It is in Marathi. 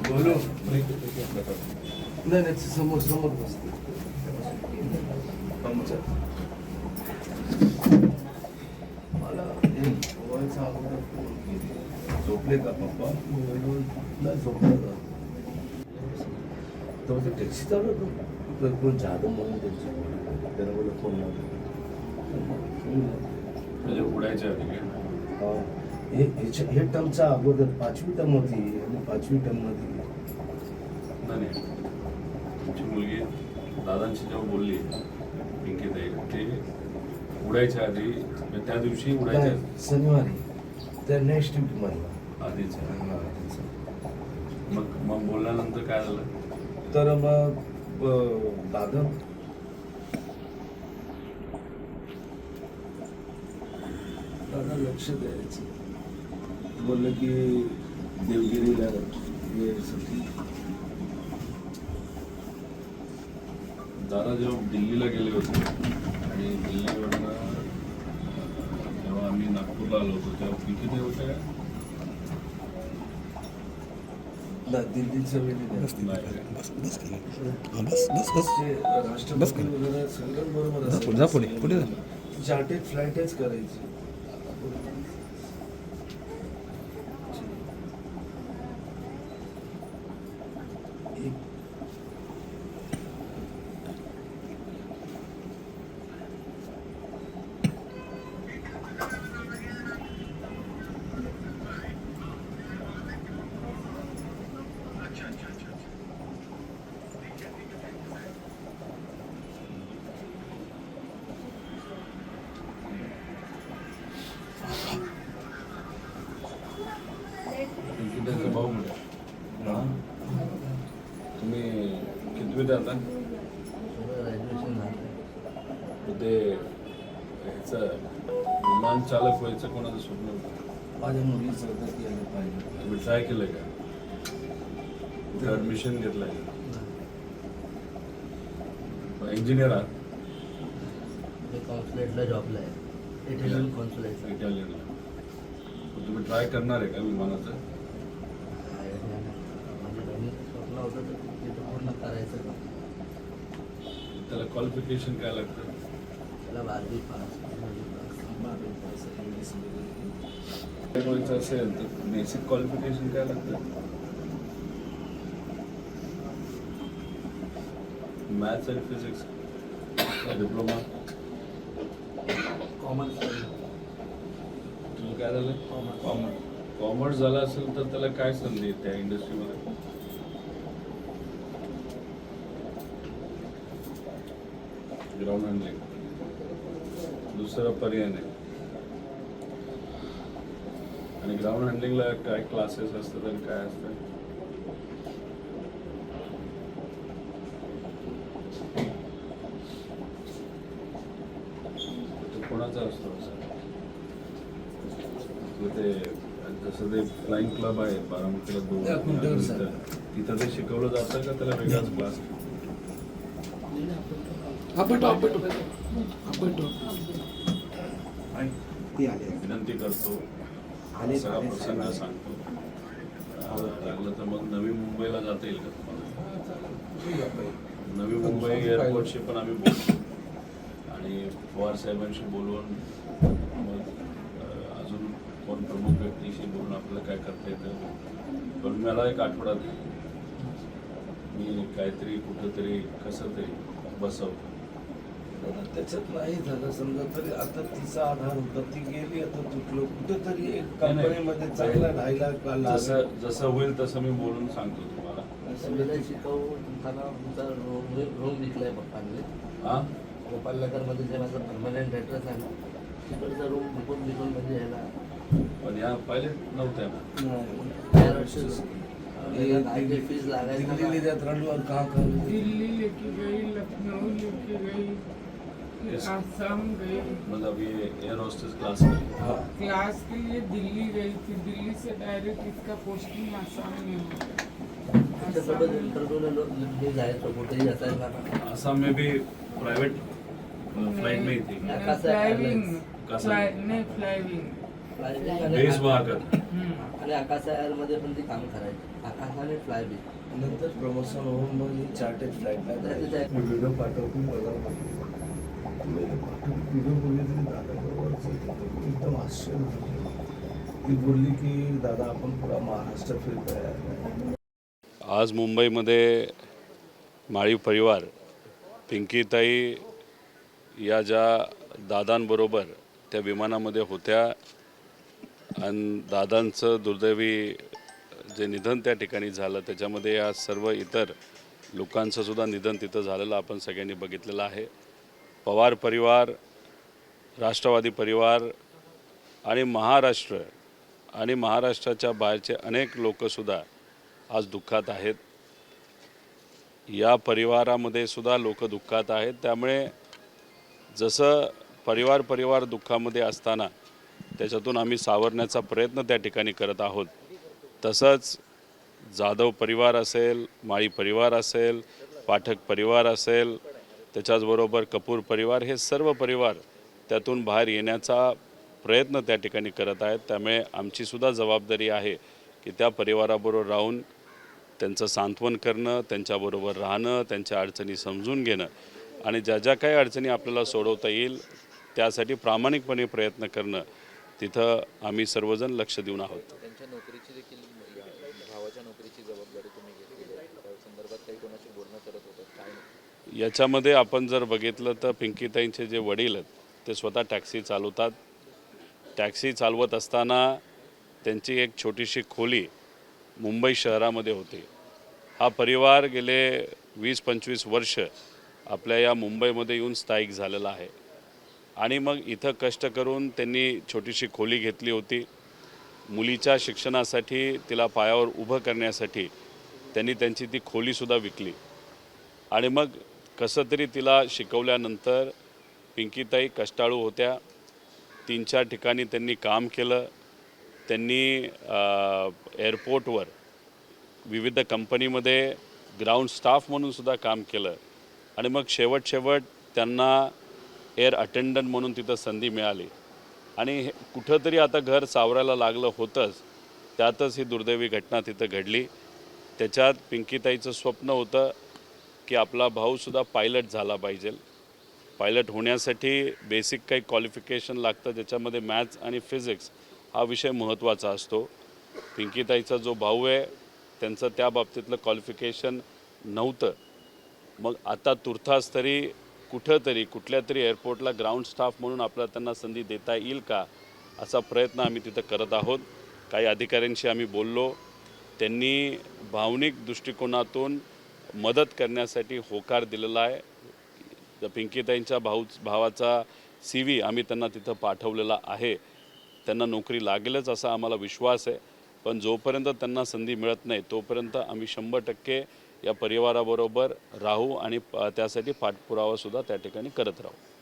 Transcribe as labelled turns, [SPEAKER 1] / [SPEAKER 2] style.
[SPEAKER 1] बोलो नाही समोर समोर बसते मला गोव्याचा अगोदर झोपले का पप्पा झोपला तर ते टॅक्सी चालू होतो कोण जाधव म्हणून त्यांची त्याला बोला फोन
[SPEAKER 2] म्हणजे उडायच्या आधी काय?
[SPEAKER 1] हे टर्मचा अगोदर 5वी टर्म होती आणि 5वी टर्म मध्ये
[SPEAKER 2] नाही तुमची मुलगी दादांशी जेव्हा बोलली पिंकीताई ते उडायच्या आधी म्हणजे त्या दिवशी उडायच्या
[SPEAKER 1] शनिवारी त्या नेक्स्ट वीक मध्ये
[SPEAKER 2] आधीच मग बोलल्यानंतर काय झालं
[SPEAKER 1] तर मग दादा लक्ष द्यायचं बोललं की देवगिरीला यायसाठी
[SPEAKER 2] दादा जेव्हा दिल्लीला गेले होते आणि दिल्लीवरनं जेव्हा आम्ही नागपूरला आलो होतो तेव्हा पिंकीताई होत्या काय?
[SPEAKER 1] दिल्लीचं वेळ राष्ट्रपती वगैरे सगळं बरोबर चार्टेड फ्लाईटच करायची
[SPEAKER 2] पिंकीताईचा भाऊ म्हणजे तुम्ही कितवीत आता ते ह्याचं विमान चालक व्हायचं कोणाचं स्वप्न होतं
[SPEAKER 1] माझ्या मुलीचं तर केलं पाहिजे
[SPEAKER 2] तुम्ही ट्राय केलंय का कुठे ॲडमिशन घेतलंय इंजिनियर आहात
[SPEAKER 3] कॉन्सुलेटला जॉबला आहे इटालियन कॉन्सुलेट
[SPEAKER 2] इटालियनला तुम्ही ट्राय करणार आहे का विमानाचं
[SPEAKER 3] म्हणजे बहिणीचं स्वप्न होतं तर तिथं पूर्ण करायचं का
[SPEAKER 2] त्याला क्वालिफिकेशन काय लागतं
[SPEAKER 3] त्याला 12वी पास
[SPEAKER 2] व्हायचं असेल तर बेसिक क्वालिफिकेशन काय लागतं मॅथ्स आणि फिजिक्स डिप्लोमा
[SPEAKER 3] कॉमर्स
[SPEAKER 2] तुझं काय झालं कॉमर्स झालं असेल तर त्याला काय संधी आहे त्या इंडस्ट्रीमध्ये ग्राउंड हँडलिंग दुसरा पर्याय नाही आणि ग्राउंड हँडलिंगला काय क्लासेस असतात आणि काय असतं कोणाचा असतो ते जसं ते फ्लाइंग क्लब आहे बारामतीला 2 तिथं ते शिकवलं जातं का त्याला वेगळाच क्लास विनंती करतो सगळा प्रसंग सांगतो लागलं तर मग नवी मुंबईला जाता येईल का तुम्हाला नवी मुंबई एअरपोर्टशी पण आम्ही बोलतो आणि पवार साहेबांशी बोलवून मग अजून कोण प्रमुख व्यक्तीशी बोलून आपल्याला काय करता येतं पण मला एक आठवडा दे मी काहीतरी कुठंतरी कसं तरी बसवतो
[SPEAKER 1] त्याच्यात नाही झालं समजा तरी आता तिचा आधार होता ती गेली आता तुटलो कुठेतरी एक कंपनीमध्ये चांगला राहिला
[SPEAKER 2] जसं होईल तसं मी बोलून सांगतो तुम्हाला
[SPEAKER 3] शिकवून तुमचा रूम विकलाय पप्पांनी
[SPEAKER 2] हां
[SPEAKER 3] गोपाल नगरमध्ये जे माझं परमनंट ॲड्रेस आहे ना तिकडचा रूम विकून म्हणजे ह्याला
[SPEAKER 2] पण या पहिले नव्हत्या
[SPEAKER 3] फीस लागायची
[SPEAKER 1] दिल्ली जात रडलो और कहाँ कर
[SPEAKER 4] दिल्ली लेके गई, लखनऊ लेके गई, आसाम गई।
[SPEAKER 2] मतलब ये एयर होस्टेस क्लास
[SPEAKER 4] क्लास के लिए दिल्ली गई थी, दिल्ली से डायरेक्ट इसका पोस्टिंग आसाम में हो गया।
[SPEAKER 3] त्याच्यासोबत इंटरव्ह्यूला हे जायचं कुठेही असायला ना
[SPEAKER 2] आसाम में भी प्राइवेट फ्लाइट में ही थी
[SPEAKER 4] फ्लायविंग
[SPEAKER 2] कसं?
[SPEAKER 4] नाही फ्लायविंग
[SPEAKER 3] फ्लायबिंग आणि
[SPEAKER 2] बेस वाहक
[SPEAKER 3] आणि आकाश एअरमध्ये पण ती काम करायची. आकाश आणि फ्लायबिंग.
[SPEAKER 1] नंतर प्रमोशन होऊन मग ही चार्टेड फ्लाईट
[SPEAKER 3] त्याच्या-
[SPEAKER 1] व्हिडिओ पाठवतो मला व्हिडिओ बघितली दादा एकदम आश्चर्य झालं. ती बोलली की दादा आपण पुरा महाराष्ट्र फिरतोय.
[SPEAKER 2] आज मुंबईमध्ये माळी परिवार पिंकीताई या ज्या दादांबरोबर त्या विमानामध्ये होत्या आणि दादांचं दुर्दैवी जे निधन त्या ठिकाणी झालं त्याच्यामध्ये या सर्व इतर लोकांचं सुद्धा निधन तिथं झालेलं आपण सगळ्यांनी बघितलेलं आहे. पवार परिवार, राष्ट्रवादी परिवार आणि महाराष्ट्र आणि महाराष्ट्राच्या बाहेरचे अनेक लोकसुद्धा आज दुःखात आहेत. या परिवारामध्ये सुद्धा लोक दुःखात आहेत. त्यामुळे जसं परिवार दुःखामध्ये असताना त्याच्यातून आम्ही सावरण्याचा प्रयत्न त्या ठिकाणी करत आहोत, तसंच जाधव परिवार असेल, माळी परिवार असेल, पाठक परिवार असेल, त्याच्याचबरोबर कपूर परिवार, हे सर्व परिवार त्यातून बाहेर येण्याचा प्रयत्न त्या ठिकाणी करत आहेत. त्यामुळे आमचीसुद्धा जबाबदारी आहे की त्या परिवाराबरोबर राहून त्यांचं सांत्वन करणं, त्यांच्याबरोबर राहणं, त्यांच्या अडचणी समजून घेणं आणि ज्या ज्या काही अडचणी आपल्याला सोडवता येईल त्यासाठी प्रामाणिकपणे प्रयत्न करणं, तिथं आम्ही सर्वजण लक्ष देऊन आहोत.
[SPEAKER 5] त्यांच्या नोकरीची देखील भावाच्या नोकरीची जबाबदारी तुम्ही घेतली आहे. त्या संदर्भात काही कोणाशी बोलणं करत होतं काय नाही?
[SPEAKER 2] याच्यामध्ये आपण जर बघितलं तर पिंकीताईंचे जे वडील आहेत ते स्वतः टॅक्सी चालवतात. टॅक्सी चालवत असताना त्यांची एक छोटीशी खोली मुंबई शहरामध्ये होती. हा परिवार गेले 20-25 वर्ष आपल्या या मुंबईमध्ये येऊन स्थायिक झालेला आहे आणि मग इथं कष्ट करून त्यांनी छोटीशी खोली घेतली होती. मुलीच्या शिक्षणासाठी तिला पायावर उभं करण्यासाठी त्यांनी त्यांची ती खोलीसुद्धा विकली आणि मग कसं तरी तिला शिकवल्यानंतर पिंकीताई कष्टाळू होत्या. 3-4 ठिकाणी त्यांनी काम केलं. त्यांनी एअरपोर्टवर विविध कंपनीमध्ये ग्राउंड स्टाफ म्हणून सुद्धा काम केलं आणि मग शेवट त्यांना एअर अटेंडंट म्हणून तिथं संधी मिळाली आणि कुठंतरी आता घर सावरायला लागलं होतंच, त्यातच ही दुर्दैवी घटना तिथं घडली. त्याच्यात पिंकीताईचं स्वप्न होतं की आपला भाऊसुद्धा पायलट झाला पाहिजे. पायलट होण्यासाठी बेसिक काही क्वालिफिकेशन लागतं, ज्याच्यामध्ये मॅथ्स आणि फिजिक्स हा विषय महत्त्वाचा असतो. पिंकीताईचा जो भाऊ आहे त्यांचं त्या बाबतीतलं क्वालिफिकेशन नव्हतं. मग आता तुर्तास तरी कुठंतरी कुठल्या तरी एअरपोर्टला ग्राउंड स्टाफ म्हणून आपल्याला त्यांना संधी देता येईल का असा प्रयत्न आम्ही तिथं करत आहोत. काही अधिकाऱ्यांशी आम्ही बोललो. त्यांनी भावनिक दृष्टिकोनातून मदत करण्यासाठी होकार दिलेला आहे. पिंकीताईंच्या भावाचा CV आम्ही त्यांना तिथं पाठवलेला आहे. त्यांना नोकरी लागेलच असा आम्हाला विश्वास आहे. पण जोपर्यंत त्यांना संधी मिळत नाही तोपर्यंत आम्ही 100% या परिवाराबरोबर राहू आणि त्यासाठी पाठपुरावासुद्धा त्या ठिकाणी करत राहू.